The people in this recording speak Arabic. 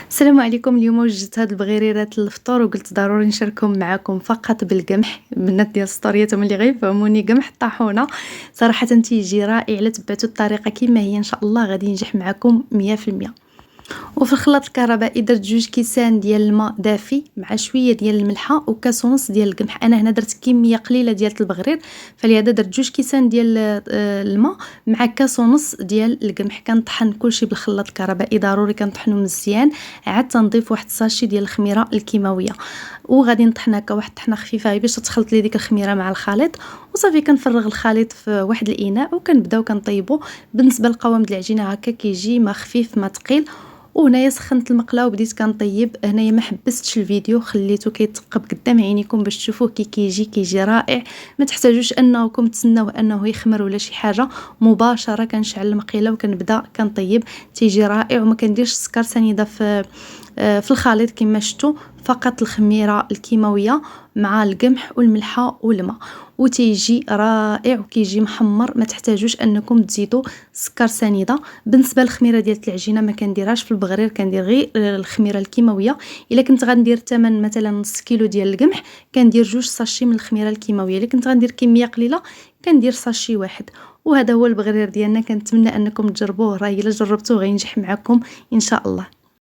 السلام عليكم. اليوم وجدت هاد البغيريرات للفطور وقلت ضروري نشاركهم معكم فقط بالقمح. البنات ديال السطوريات هما اللي غيفهموني. قمح الطاحونه صراحه تيجي رائع الا تبعتو الطريقه كما هي، ان شاء الله غادي ينجح معكم 100%. وفي الخلاط الكهربائي درت 2 كيسان ديال الماء دافي مع شويه ديال الملحه وكاس ونص ديال القمح. انا هنا درت كميه قليله ديال البغرير، فلهذا درت 2 كيسان ديال الماء مع كاس ونص ديال القمح. كنطحن كلشي بالخلاط الكهربائي، ضروري كنطحنو مزيان. عاد تنضيف واحد الساشي ديال الخميره الكيماويه وغادي نطحن هكا واحد الطحنه خفيفه باش تخلط لي ديك الخميره مع الخليط. وصافي كنفرغ الخليط في واحد الاناء وكنبداو كنطيبو. بالنسبه للقوام ديال العجينه هكا كيجي ما خفيف ما ثقيل. وهنايا سخنت المقله وبديت كنطيب. هنايا ما حبستش الفيديو، خليته كيتقب قدام عينيكم باش تشوفوه كيجي رائع. ما تحتاجوش انكم تسناوه انه يخمر ولا شي حاجه، مباشره كنشعل المقيله وكنبدا كنطيب. تيجي رائع وما كنديرش السكر سنيده في الخليط كما شفتوا، فقط الخميره الكيماويه مع القمح والملحه والماء، وتيجي رائع وكيجي محمر. ما تحتاجوش انكم تزيدوا سكر سنيده. بالنسبه للخميره ديال العجينه ما كنديرهاش في البغرير، كندير غير الخميره الكيماويه. الا كنت غندير ثمن مثلا نص كيلو ديال القمح كندير 2 ساشي من الخميره الكيماويه. الا كنت غندير كميه قليله كندير ساشي واحد. وهذا هو البغرير ديالنا. كنتمنى انكم تجربوه، راه الا جربتوه غينجح معكم ان شاء الله.